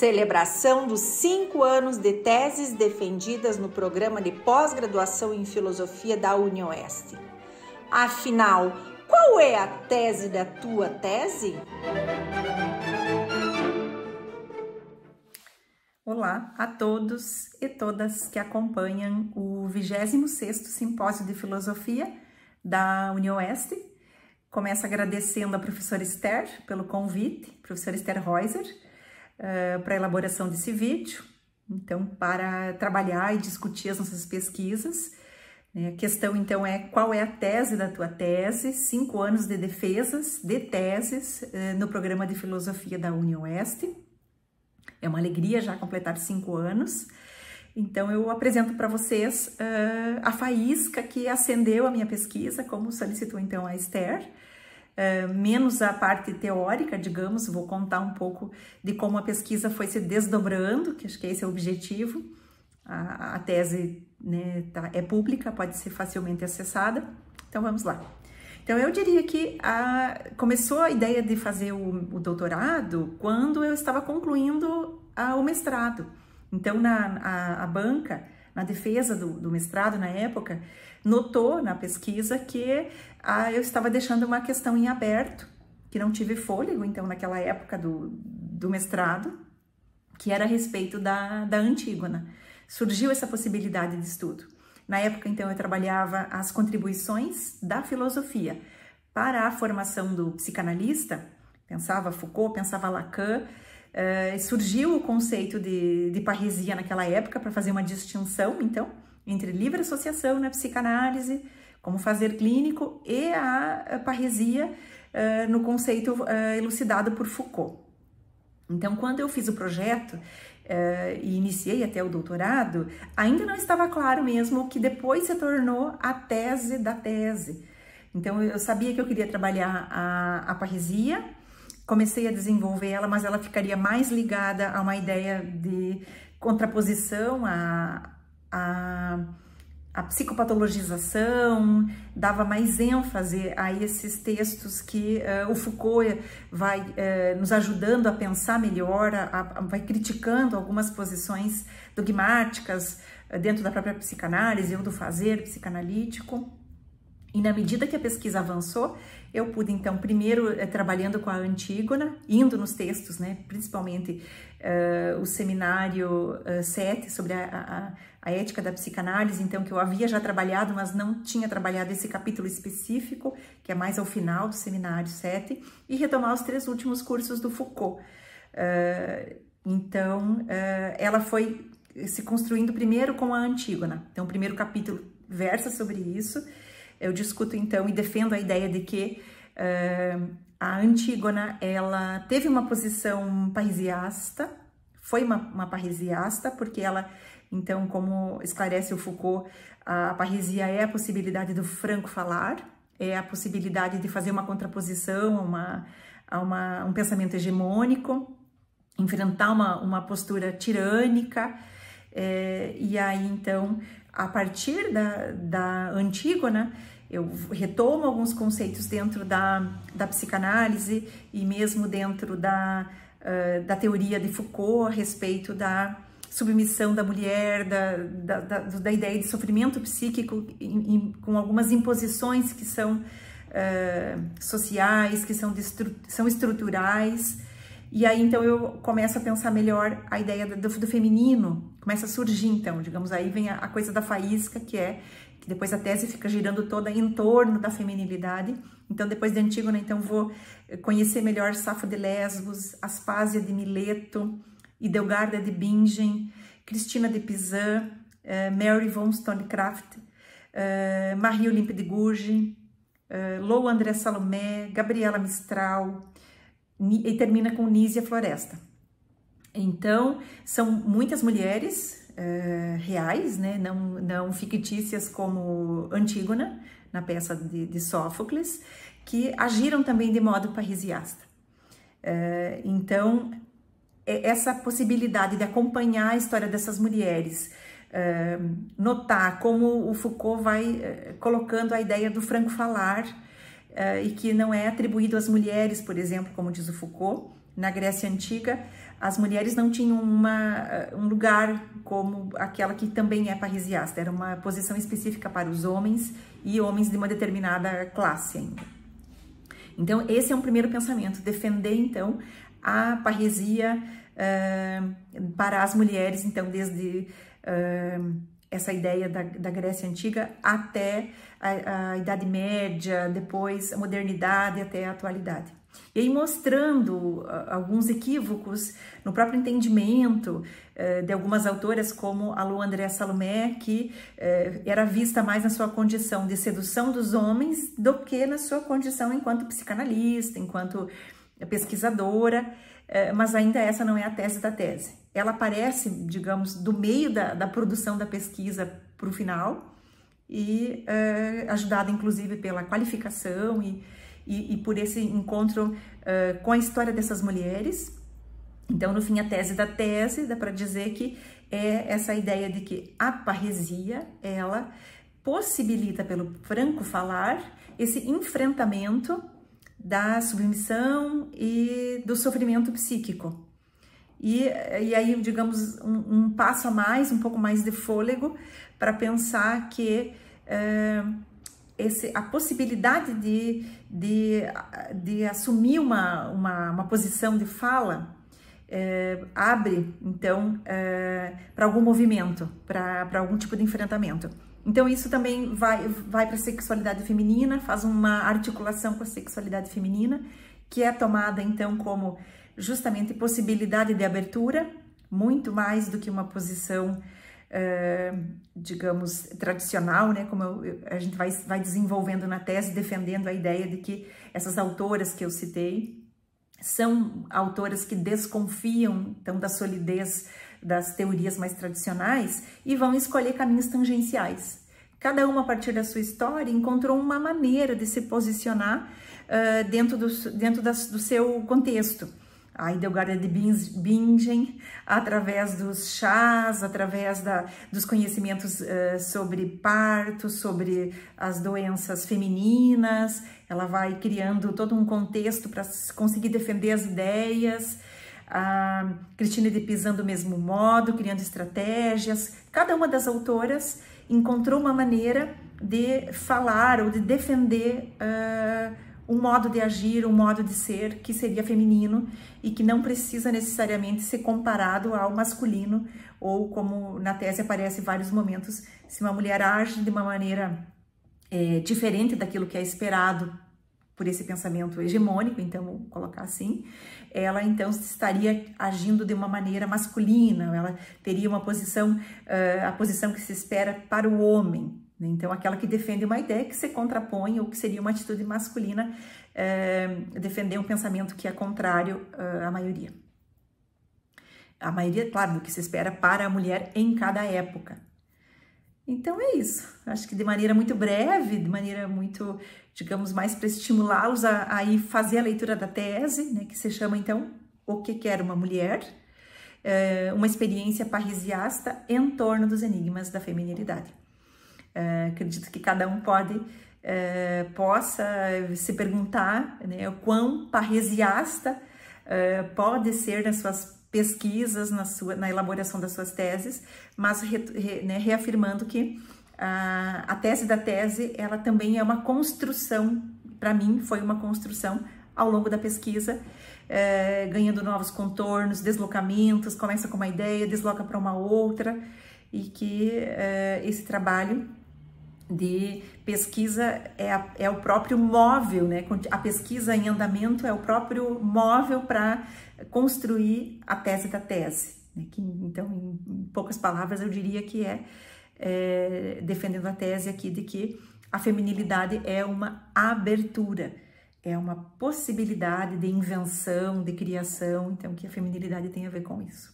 celebração dos 5 anos de teses defendidas no programa de pós-graduação em filosofia da UniOeste. Afinal, qual é a tese da tua tese? Olá a todos e todas que acompanham o 26º Simpósio de Filosofia da UniOeste. Começo agradecendo a professora Esther pelo convite, professora Esther Reuser, para a elaboração desse vídeo, então, para trabalhar e discutir as nossas pesquisas. A questão, então, é qual é a tese da tua tese, 5 anos de defesas de teses no programa de filosofia da UniOeste. É uma alegria já completar 5 anos. Então, eu apresento para vocês a faísca que acendeu a minha pesquisa, como solicitou, então, a Esther. Menos a parte teórica, digamos, vou contar um pouco de como a pesquisa foi se desdobrando, que acho que esse é o objetivo. A tese, né, é pública, pode ser facilmente acessada. Então, vamos lá. Então, eu diria que começou a ideia de fazer o doutorado quando eu estava concluindo o mestrado. Então, a banca, na defesa do mestrado, na época, notou na pesquisa que eu estava deixando uma questão em aberto, que não tive fôlego, então, naquela época do mestrado, que era a respeito da Antígona. Surgiu essa possibilidade de estudo. Na época, então, eu trabalhava as contribuições da filosofia para a formação do psicanalista, pensava Foucault, pensava Lacan, surgiu o conceito de parresia naquela época para fazer uma distinção, então, entre livre associação na psicanálise, como fazer clínico, e a parresia no conceito elucidado por Foucault. Então, quando eu fiz o projeto, e iniciei até o doutorado, ainda não estava claro mesmo o que depois se tornou a tese da tese. Então, eu sabia que eu queria trabalhar a parresia, comecei a desenvolver ela, mas ela ficaria mais ligada a uma ideia de contraposição a psicopatologização, dava mais ênfase a esses textos que o Foucault vai nos ajudando a pensar melhor, vai criticando algumas posições dogmáticas dentro da própria psicanálise ou do fazer psicanalítico. E na medida que a pesquisa avançou, eu pude, então, primeiro trabalhando com a Antígona, indo nos textos, né, principalmente o seminário 7 sobre a ética da psicanálise, então, que eu havia já trabalhado, mas não tinha trabalhado esse capítulo específico, que é mais ao final do seminário 7, e retomar os 3 últimos cursos do Foucault. Então, ela foi se construindo primeiro com a Antígona. Então, o primeiro capítulo versa sobre isso. Eu discuto, então, e defendo a ideia de que a Antígona, ela teve uma posição parresiasta, foi uma parresiasta, porque ela, então, como esclarece o Foucault, a parresia é a possibilidade do franco falar, é a possibilidade de fazer uma contraposição a um pensamento hegemônico, enfrentar uma postura tirânica, e aí, então, a partir da Antígona, eu retomo alguns conceitos dentro da psicanálise e mesmo dentro da teoria de Foucault a respeito da submissão da mulher, da ideia de sofrimento psíquico com algumas imposições que são sociais, que são estruturais. E aí, então, eu começo a pensar melhor a ideia do feminino, começa a surgir, então, digamos, aí vem a coisa da faísca, que depois a tese fica girando toda em torno da feminilidade. Então, depois de Antígona, então, vou conhecer melhor Safo de Lesbos, Aspásia de Mileto, Idelgarda de Bingen, Cristina de Pizan, Mary Wollstonecraft, Marie Olympe de Gouges, Lou André Salomé, Gabriela Mistral, e termina com Nísia Floresta. Então, são muitas mulheres reais, né? não fictícias como Antígona, na peça de Sófocles, que agiram também de modo parresiasta. Então, essa possibilidade de acompanhar a história dessas mulheres, notar como o Foucault vai colocando a ideia do franco falar e que não é atribuído às mulheres, por exemplo, como diz o Foucault. Na Grécia Antiga, as mulheres não tinham um lugar como aquela que também é parrisiasta, era uma posição específica para os homens e homens de uma determinada classe ainda. Então, esse é um primeiro pensamento, defender, então, a parresia para as mulheres, então, desde essa ideia da Grécia Antiga até a Idade Média, depois a modernidade até a atualidade. E aí mostrando alguns equívocos no próprio entendimento de algumas autoras, como a Lu André Salomé, que era vista mais na sua condição de sedução dos homens do que na sua condição enquanto psicanalista, enquanto pesquisadora, mas ainda essa não é a tese da tese. Ela aparece, digamos, do meio da produção da pesquisa para o final, e ajudada inclusive pela qualificação e por esse encontro com a história dessas mulheres. Então, no fim, a tese da tese dá para dizer que é essa ideia de que a parresia, ela possibilita pelo franco falar esse enfrentamento da submissão e do sofrimento psíquico. E aí, digamos, um passo a mais, um pouco mais de fôlego para pensar que a possibilidade de assumir uma posição de fala abre, então, para algum movimento, para algum tipo de enfrentamento. Então, isso também vai para a sexualidade feminina, faz uma articulação com a sexualidade feminina, que é tomada, então, como justamente possibilidade de abertura, muito mais do que uma posição digamos, tradicional, né? Como a gente vai desenvolvendo na tese, defendendo a ideia de que essas autoras que eu citei são autoras que desconfiam, então, da solidez das teorias mais tradicionais e vão escolher caminhos tangenciais. Cada uma, a partir da sua história, encontrou uma maneira de se posicionar dentro do seu contexto. A Hildegard de Bingen, através dos chás, através dos conhecimentos sobre parto, sobre as doenças femininas, ela vai criando todo um contexto para conseguir defender as ideias. A Cristina de Pizan do mesmo modo, criando estratégias. Cada uma das autoras encontrou uma maneira de falar ou de defender um modo de agir, um modo de ser que seria feminino e que não precisa necessariamente ser comparado ao masculino, ou como na tese aparece em vários momentos, se uma mulher age de uma maneira diferente daquilo que é esperado por esse pensamento hegemônico, então vou colocar assim, ela então estaria agindo de uma maneira masculina, ela teria uma posição, a posição que se espera para o homem. Então, aquela que defende uma ideia que se contrapõe, ou que seria uma atitude masculina, defender um pensamento que é contrário à maioria. A maioria, claro, do que se espera para a mulher em cada época. Então, é isso. Acho que de maneira muito breve, de maneira muito, digamos, mais para estimulá-los a ir fazer a leitura da tese, né, que se chama, então, O que quer uma mulher? Uma experiência parrisiasta em torno dos enigmas da feminilidade. Acredito que cada um possa se perguntar, né, o quão parresiasta pode ser nas suas pesquisas, na elaboração das suas teses, mas reafirmando que a tese da tese, ela também é uma construção, para mim foi uma construção ao longo da pesquisa, ganhando novos contornos, deslocamentos, começa com uma ideia, desloca para uma outra, e que esse trabalho de pesquisa é o próprio móvel, né? A pesquisa em andamento é o próprio móvel para construir a tese da tese, né? Então, em poucas palavras, eu diria que defendendo a tese aqui de que a feminilidade é uma abertura, é uma possibilidade de invenção, de criação, então que a feminilidade tem a ver com isso.